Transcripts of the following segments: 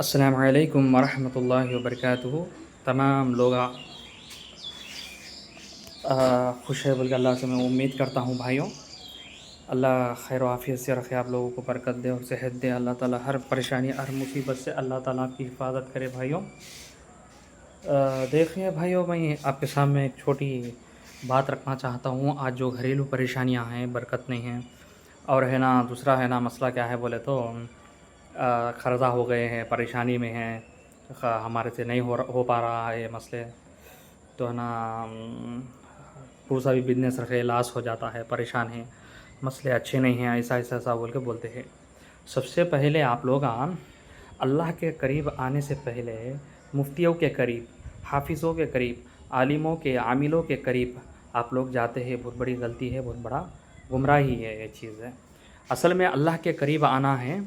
السلام علیکم ورحمۃ اللہ وبرکاتہ۔ تمام لوگ خوش ہے بول کے اللہ سے میں امید کرتا ہوں بھائیوں، اللہ خیر و عافیت سے رکھے، آپ لوگوں کو برکت دے اور صحت دے، اللہ تعالیٰ ہر پریشانی ہر مصیبت سے اللہ تعالیٰ آپ کی حفاظت کرے بھائیوں۔ دیکھیے بھائیوں، میں آپ کے سامنے ایک چھوٹی بات رکھنا چاہتا ہوں۔ آج جو گھریلو پریشانیاں ہیں، برکت نہیں ہیں، اور ہے نا دوسرا ہے نا مسئلہ کیا ہے بولے تو قرضہ ہو گئے ہیں، پریشانی میں ہیں، ہمارے سے نہیں ہو پا رہا ہے یہ مسئلے، تو ہے نا دوسرا بھی بزنس رکھے لاس ہو جاتا ہے، پریشان ہیں، مسئلے اچھے نہیں ہیں، ایسا ایسا ایسا بول کے بولتے ہیں۔ سب سے پہلے آپ لوگ اللہ کے قریب آنے سے پہلے مفتیوں کے قریب، حافظوں کے قریب، عالموں کے عاملوں کے قریب آپ لوگ جاتے ہیں، بہت بڑی غلطی ہے، بہت بڑا گمراہی ہے، یہ چیز ہے۔ اصل میں اللہ کے قریب آنا ہے،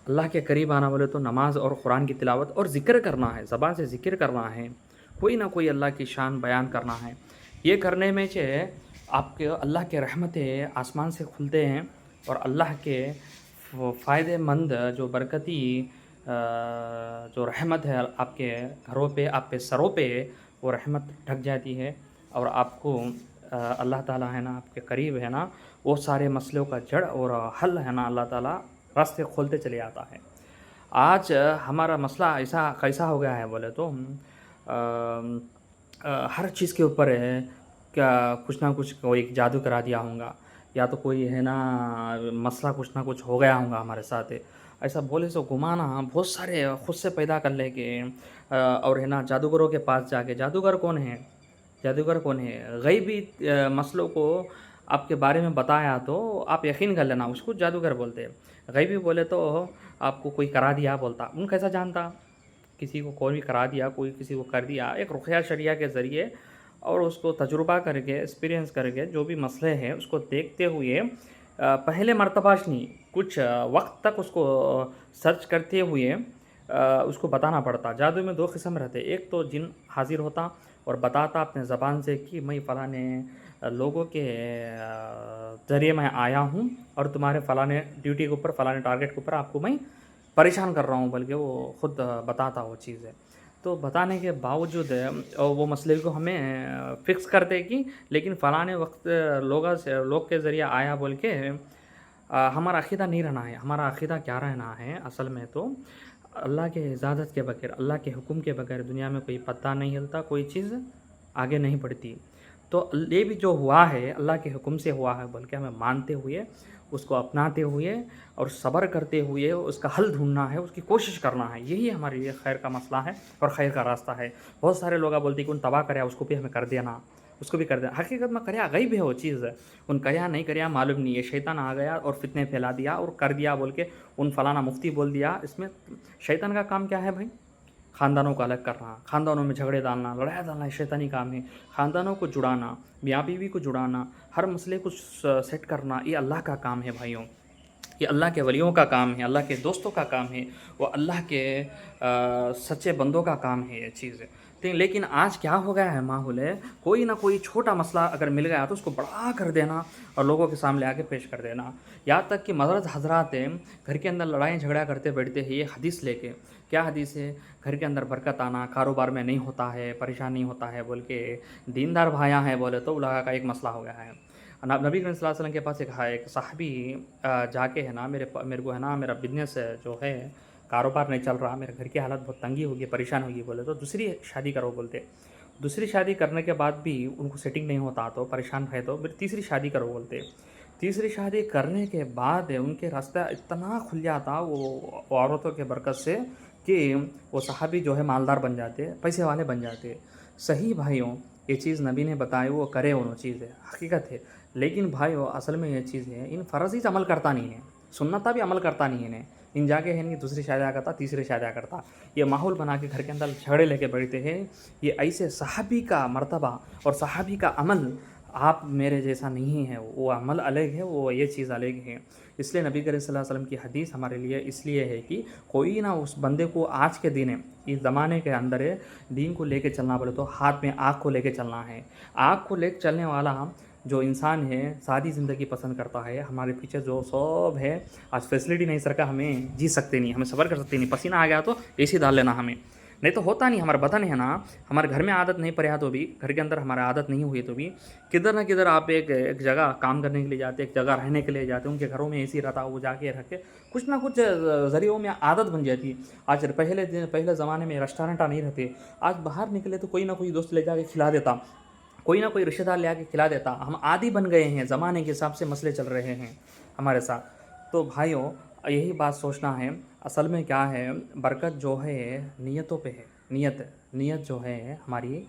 اللہ کے قریب آنا بولے تو نماز اور قرآن کی تلاوت اور ذکر کرنا ہے، زبان سے ذکر کرنا ہے، کوئی نہ کوئی اللہ کی شان بیان کرنا ہے۔ یہ کرنے میں آپ کے اللہ کے رحمتیں آسمان سے کھلتے ہیں، اور اللہ کے فائدے مند جو برکتی جو رحمت ہے آپ کے گھروں پہ، آپ پہ سروں پہ، وہ رحمت ڈھک جاتی ہے، اور آپ کو اللہ تعالیٰ ہے نا آپ کے قریب ہے نا وہ سارے مسئلوں کا جڑ اور حل ہے نا اللہ تعالیٰ راستے کھولتے چلے آتا ہے۔ آج ہمارا مسئلہ ایسا کیسا ہو گیا ہے بولے تو ہر چیز کے اوپر ہے کیا کچھ نہ کچھ کوئی جادو کرا دیا ہوں گا، یا تو کوئی ہے نا مسئلہ کچھ نہ کچھ ہو گیا ہوں گا ہمارے ساتھ، ایسا بولے سو گمانا بہت سارے خود سے پیدا کر لے کے، اور ہے نا جادوگروں کے پاس جا کے، جادوگر کون ہے؟ جادوگر کون ہے؟ غیبی مسئلوں کو آپ کے بارے میں بتایا تو آپ یقین کر لینا، اس کو جادوگر بولتے ہیں۔ غیبی بولے تو آپ کو کوئی کرا دیا بولتا، ان کیسا جانتا؟ کسی کو کوئی کرا دیا، کوئی کسی کو کر دیا، ایک رقیہ شریعہ کے ذریعے، اور اس کو تجربہ کر کے، ایکسپیرینس کر کے، جو بھی مسئلے ہیں اس کو دیکھتے ہوئے پہلے مرتبہ نہیں، کچھ وقت تک اس کو سرچ کرتے ہوئے اس کو بتانا پڑتا۔ جادو میں دو قسم رہتے، ایک تو جن حاضر ہوتا اور بتاتا اپنے زبان سے کہ میں فلانے لوگوں کے ذریعے میں آیا ہوں، اور تمہارے فلانے ڈیوٹی کے اوپر، فلانے ٹارگٹ کے اوپر آپ کو میں پریشان کر رہا ہوں، بلکہ وہ خود بتاتا وہ چیز ہے۔ تو بتانے کے باوجود وہ مسئلے کو ہمیں فکس کرتے کہ لیکن فلانے وقت لوگ کے ذریعے آیا بول کے ہمارا عقیدہ نہیں رہنا ہے۔ ہمارا عقیدہ کیا رہنا ہے اصل میں تو اللہ کے اجازت کے بغیر، اللہ کے حکم کے بغیر دنیا میں کوئی پتہ نہیں ہلتا، کوئی چیز آگے نہیں بڑھتی۔ تو یہ بھی جو ہوا ہے اللہ کے حکم سے ہوا ہے بول کے ہمیں مانتے ہوئے، اس کو اپناتے ہوئے اور صبر کرتے ہوئے اس کا حل ڈھونڈنا ہے، اس کی کوشش کرنا ہے، یہی ہمارے لیے خیر کا مسئلہ ہے اور خیر کا راستہ ہے۔ بہت سارے لوگ بولتے ہیں کہ ان تباہ کریا، اس کو بھی ہمیں کر دینا، اس کو بھی کر دینا۔ حقیقت میں کریا غیب ہے وہ چیز، ان کریا نہیں کریا معلوم نہیں ہے، شیطان آ گیا اور فتنے پھیلا دیا اور کر دیا بول کے ان فلانا مفتی بول دیا۔ اس میں شیطان کا کام کیا ہے بھائی؟ خاندانوں کو الگ کرنا، خاندانوں میں جھگڑے ڈالنا، لڑائی ڈالنا، شیطانی کام ہے۔ خاندانوں کو جڑانا، میاں بیوی کو جڑانا، ہر مسئلے کو سیٹ کرنا، یہ اللہ کا کام ہے بھائیوں، یہ اللہ کے ولیوں کا کام ہے، اللہ کے دوستوں کا کام ہے، وہ اللہ کے سچے بندوں کا کام ہے یہ چیز ہے۔ لیکن آج کیا ہو گیا ہے ماحول ہے، کوئی نہ کوئی چھوٹا مسئلہ اگر مل گیا تو اس کو بڑا کر دینا اور لوگوں کے سامنے آ کے پیش کر دینا، یہاں تک کہ مدرس حضرات گھر کے اندر لڑائیں جھگڑا کرتے بیٹھتے ہیں یہ حدیث لے کے۔ کیا حدیث ہے؟ گھر کے اندر برکت آنا، کاروبار میں نہیں ہوتا ہے، پریشان نہیں ہوتا ہے بول کے دیندار بھائیاں ہیں بولے تو لگا کا ایک مسئلہ ہو گیا ہے۔ نبی کریم صلی اللہ علیہ وسلم کے پاس ایک صحابی جا کے ہے نا میرے کو ہے نا میرا بزنس جو ہے کاروبار نہیں چل رہا، میرے گھر کی حالت بہت تنگی ہوگی، پریشان ہوگی بولے تو دوسری شادی کرو بولتے۔ دوسری شادی کرنے کے بعد بھی ان کو سیٹنگ نہیں ہوتا تو پریشان ہے تو پھر تیسری شادی کرو بولتے۔ تیسری شادی کرنے کے بعد ان کے راستہ اتنا کھل جاتا وہ عورتوں کے برکت سے کہ وہ صحابی جو ہے مالدار بن جاتے، پیسے والے بن جاتے۔ صحیح بھائیوں، یہ چیز نبی نے بتائی، وہ کرے انہوں چیز ہے، حقیقت ہے۔ لیکن بھائیو اصل میں یہ چیز ہے، ان فرض عمل کرتا نہیں ہے، سنتا بھی عمل کرتا نہیں ہے، ان جا کے ہے دوسری شادیاں کرتا، تیسری شادیاں کرتا، یہ ماحول بنا کے گھر کے اندر جھگڑے لے کے بیٹھتے ہیں۔ یہ ایسے صحابی کا مرتبہ اور صحابی کا عمل آپ میرے جیسا نہیں ہے، وہ عمل الگ ہے، وہ یہ چیز الگ ہے۔ اس لیے نبی کریم صلی اللہ علیہ وسلم کی حدیث ہمارے لیے اس لیے ہے کہ کوئی نہ اس بندے کو آج کے دن اس زمانے کے اندر دین کو لے کے چلنا بولے تو ہاتھ میں آگ کو لے کے چلنا ہے۔ آگ کو لے کے چلنے والا جو انسان ہے سادی زندگی پسند کرتا ہے، ہمارے پیچھے جو سب ہے آج فیسلٹی نہیں سر کا، ہمیں جی سکتے نہیں، ہمیں صبر کر سکتے نہیں، پسینہ آ گیا تو اے سی ڈال لینا ہمیں، نہیں تو ہوتا نہیں، ہمارا بدن ہے نا، ہمارے گھر میں عادت نہیں پڑا تو بھی، گھر کے اندر ہمارا عادت نہیں ہوئی تو بھی کدھر نہ کدھر آپ ایک جگہ کام کرنے کے لیے جاتے، ایک جگہ رہنے کے لیے جاتے، ان کے گھروں میں اے سی رہتا، وہ جا کے رکھ کے کچھ نہ کچھ ذریعوں میں عادت بن جاتی ہے۔ آج پہلے زمانے میں ریسٹورینٹ نہیں رہتے، آج باہر نکلے تو کوئی نہ کوئی دوست لے جا کے کھلا دیتا، کوئی نہ کوئی رشتہ دار لے آ کے کھلا دیتا، ہم عادی بن گئے ہیں، زمانے کے حساب سے مسئلے چل رہے ہیں ہمارے ساتھ۔ تو بھائیوں یہی بات سوچنا ہے، اصل میں کیا ہے، برکت جو ہے نیتوں پہ ہے، نیت جو ہے ہماری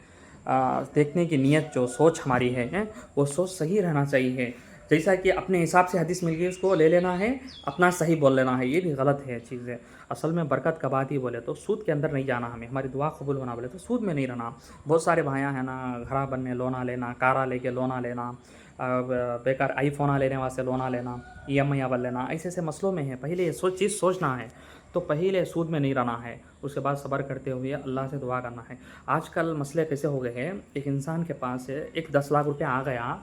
دیکھنے کی نیت، جو سوچ ہماری ہے وہ سوچ صحیح رہنا چاہیے، جیسا کہ اپنے حساب سے حدیث مل گئی اس کو لے لینا ہے، اپنا صحیح بول لینا ہے، یہ بھی غلط ہے چیز ہے۔ اصل میں برکت کب آتی بولے تو سود کے اندر نہیں جانا، ہمیں ہماری دعا قبول ہونا بولے تو سود میں نہیں رہنا۔ بہت سارے بھائیاں ہیں نا، گھڑا بننے لونا لینا، کارا لے کے لونا لینا، بیکار آئی فون لینے واسطے لونا لینا، ای ایم آئی بن لینا، ایسے ایسے مسئلوں میں ہے۔ پہلے یہ چیز سوچنا ہے، تو پہلے سود میں نہیں رہنا ہے، اس کے بعد صبر کرتے ہوئے اللہ سے دعا کرنا ہے۔ آج کل مسئلے کیسے ہو گئے ہیں، ایک انسان کے پاس ایک 10 لاکھ روپے آ گیا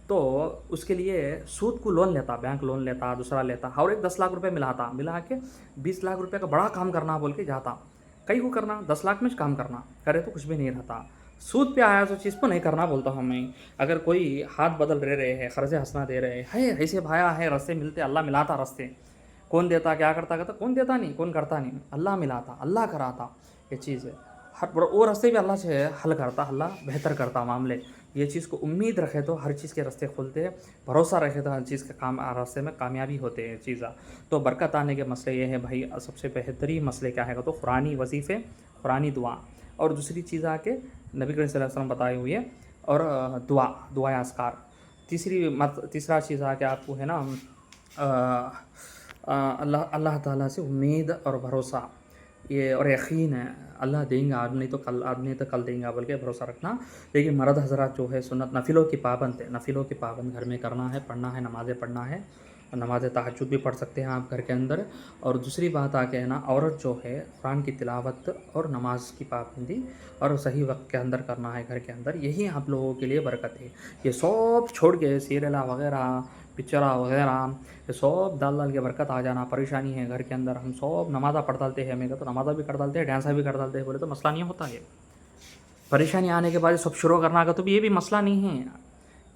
تو اس کے لیے سود کو لون لیتا، بینک لون لیتا، دوسرا لیتا، اور ایک 10 لاکھ روپے ملا کے 20 لاکھ روپے کا بڑا کام کرنا بول کے جاتا، کئی کو کرنا 10 لاکھ میں کام کرنا، کرے تو کچھ بھی نہیں رہتا۔ سود پہ آیا تو چیز کو نہیں کرنا بولتا ہوں میں۔ اگر کوئی ہاتھ بدل رہے ہیں، قرض حسنہ دے رہے ہیں، ایسے بھایا ہے، رستے ملتے، اللہ ملاتا رستے، کون دیتا، کیا کرتا کون دیتا نہیں، کون کرتا نہیں، اللہ ملاتا، اللہ کراتا، یہ چیز ہے۔ وہ رستے بھی اللہ سے حل کرتا، اللہ بہتر کرتا معاملے، یہ چیز کو امید رکھے تو ہر چیز کے رستے کھلتے ہیں، بھروسہ رکھے تو ہر چیز کے کام راستے میں کامیابی ہوتے ہیں چیزاں۔ تو برکت آنے کے مسئلے یہ ہے بھائی، سب سے بہترین مسئلے کیا ہے گا تو قرآنی وظیفے، قرآنی دعا، اور دوسری چیز آ کے نبی کریم صلی اللہ علیہ وسلم بتائے ہوئے، اور دعائے اذکار۔ تیسرا چیز آ کے آپ کو ہے نا اللہ تعالیٰ سے امید اور بھروسہ، یہ اور یقین ہے اللہ دیں گا، آدمی تو کل دیں گا بول کے بھروسہ رکھنا۔ لیکن مرد حضرات جو ہے سنت نفلوں کی پابند ہے، نفلوں کی پابند گھر میں کرنا ہے، پڑھنا ہے، نمازیں پڑھنا ہے، نماز تہجد بھی پڑھ سکتے ہیں آپ گھر کے اندر۔ اور دوسری بات آ کے ہے نا، عورت جو ہے قرآن کی تلاوت اور نماز کی پابندی اور صحیح وقت کے اندر کرنا ہے گھر کے اندر، یہی آپ لوگوں کے لیے برکت ہے۔ یہ سب چھوڑ کے سیریلا وغیرہ، پکچرا وغیرہ، یہ سب ڈال کے برکت آ جانا، پریشانی ہے گھر کے اندر، ہم سب نمازہ پڑھ ڈالتے ہیں، میرے تو نمازہ بھی کر ڈالتے ہیں، ڈانسا بھی کر ڈالتے ہیں بولے تو مسئلہ نہیں ہوتا ہے۔ پریشانی آنے کے بعد سب شروع کرنا کا تو بھی یہ بھی مسئلہ نہیں ہے،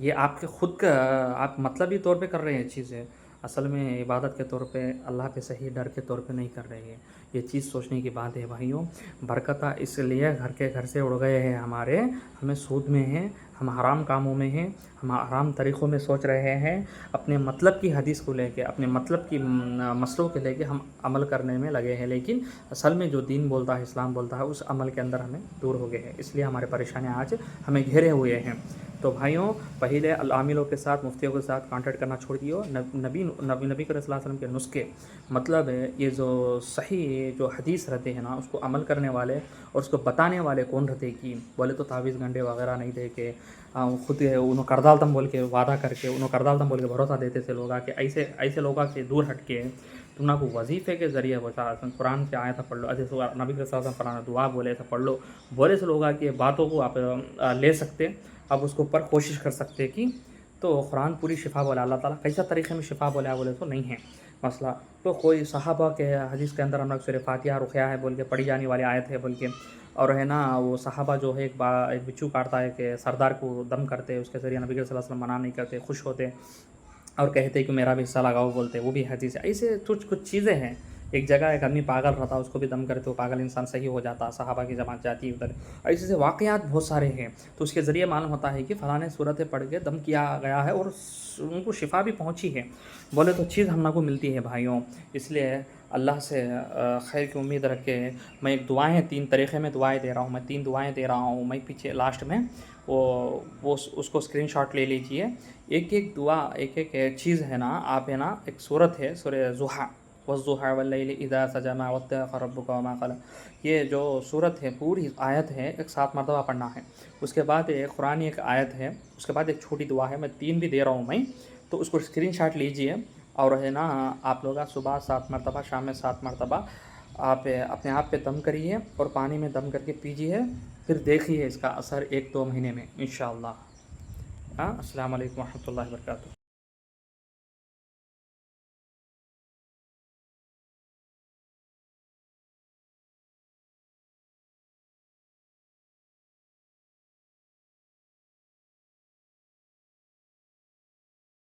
یہ آپ کے خود کا آپ مطلبی طور پہ کر رہے ہیں چیزیں، اصل میں عبادت کے طور پہ، اللہ کے صحیح ڈر کے طور پہ نہیں کر رہے ہیں۔ یہ چیز سوچنے کی بات ہے بھائیوں۔ برکت اس لیے گھر سے اڑ گئے ہیں ہمارے، ہمیں سود میں ہیں، ہم حرام کاموں میں ہیں، ہم حرام طریقوں میں سوچ رہے ہیں، اپنے مطلب کی حدیث کو لے کے، اپنے مطلب کی مسئلوں کے لے کے ہم عمل کرنے میں لگے ہیں، لیکن اصل میں جو دین بولتا ہے، اسلام بولتا ہے، اس عمل کے اندر ہمیں دور ہو گئے ہیں، اس لیے ہمارے پریشانیاں آج ہمیں گھیرے ہوئے ہیں۔ تو بھائیوں پہلے عاملوں کے ساتھ، مفتیوں کے ساتھ کانٹیکٹ کرنا چھوڑ دیو، نبی کریم صلی اللہ علیہ وسلم کے نسخے، مطلب ہے یہ جو صحیح جو حدیث رہتے ہیں نا، اس کو عمل کرنے والے اور اس کو بتانے والے کون رہتے کہ بولے تو تعویذ گنڈے وغیرہ نہیں دے کے خود انہوں کردالتم بول کے وعدہ کر کے، انہوں کردالتم بول کے بھروسہ دیتے تھے لوگا کہ ایسے لوگا سے دور ہٹ کے تم نہ کو وظیفے کے ذریعے بتا، قرآن کے آیت پڑھ لو، ایسے نبی صلی اللہ علیہ وسلم قرآن دعا بولے تو پڑھ لو، بولے سے لوگا کہ باتوں کو آپ لے سکتے، آپ اس کو اوپر کوشش کر سکتے کہ تو قرآن پوری شفا بولا، اللہ تعالیٰ کیسا طریقے میں شفا بولا بولے تو نہیں ہے مسئلہ۔ تو کوئی صحابہ کے حدیث کے اندر ہم لوگ سورہ فاتحہ رقیہ ہے بول کے پڑھی جانے والی آیت ہے بول کے، اور ہے نا وہ صحابہ جو ہے ایک بچھو کاٹتا ہے کہ سردار کو دم کرتے، اس کے ذریعے نبی صلی اللہ علیہ وسلم منع نہیں کرتے، خوش ہوتے اور کہتے کہ میرا بھی حصہ لگاؤ بولتے، وہ بھی حدیث ہے۔ ایسے کچھ چیزیں ہیں، ایک جگہ ایک آدمی پاگل رہتا، اس کو بھی دم کرتے، وہ پاگل انسان صحیح ہو جاتا، صحابہ کی جماعت جاتی ادھر، ایسے سے واقعات بہت سارے ہیں، تو اس کے ذریعے معلوم ہوتا ہے کہ فلاں صورتیں پڑھ کے دم کیا گیا ہے اور ان کو شفا بھی پہنچی ہے بولے تو چیز ہم کو ملتی ہے بھائیوں۔ اس لیے اللہ سے خیر کی امید رکھ کے میں ایک دعائیں 3 طریقے میں دعائیں دے رہا ہوں، میں 3 دعائیں دے رہا ہوں، میں پیچھے لاسٹ میں وہ اس کو اسکرین شاٹ لے لیجئے، ایک دعا ایک چیز ہے نا، آپ ہے نا، ایک صورت ہے سورہ ضحیٰ، والضحیٰ واللیل اذا سجی ما ودعک ربک وما قلی، یہ جو صورت ہے پوری آیت ہے، ایک 7 مرتبہ پڑھنا ہے، اس کے بعد ایک قرآن ایک آیت ہے، اس کے بعد ایک چھوٹی دعا ہے، میں 3 بھی دے رہا ہوں میں، تو اس کو اسکرین شاٹ لیجئے، اور ہے نا آپ لوگ صبح 7 مرتبہ، شام میں 7 مرتبہ آپ اپنے آپ پہ دم کریے اور پانی میں دم کر کے پیجیے، پھر دیکھیے اس کا اثر 1-2 مہینے میں انشاءاللہ۔ ہاں، السلام علیکم ورحمۃ اللہ وبرکاتہ.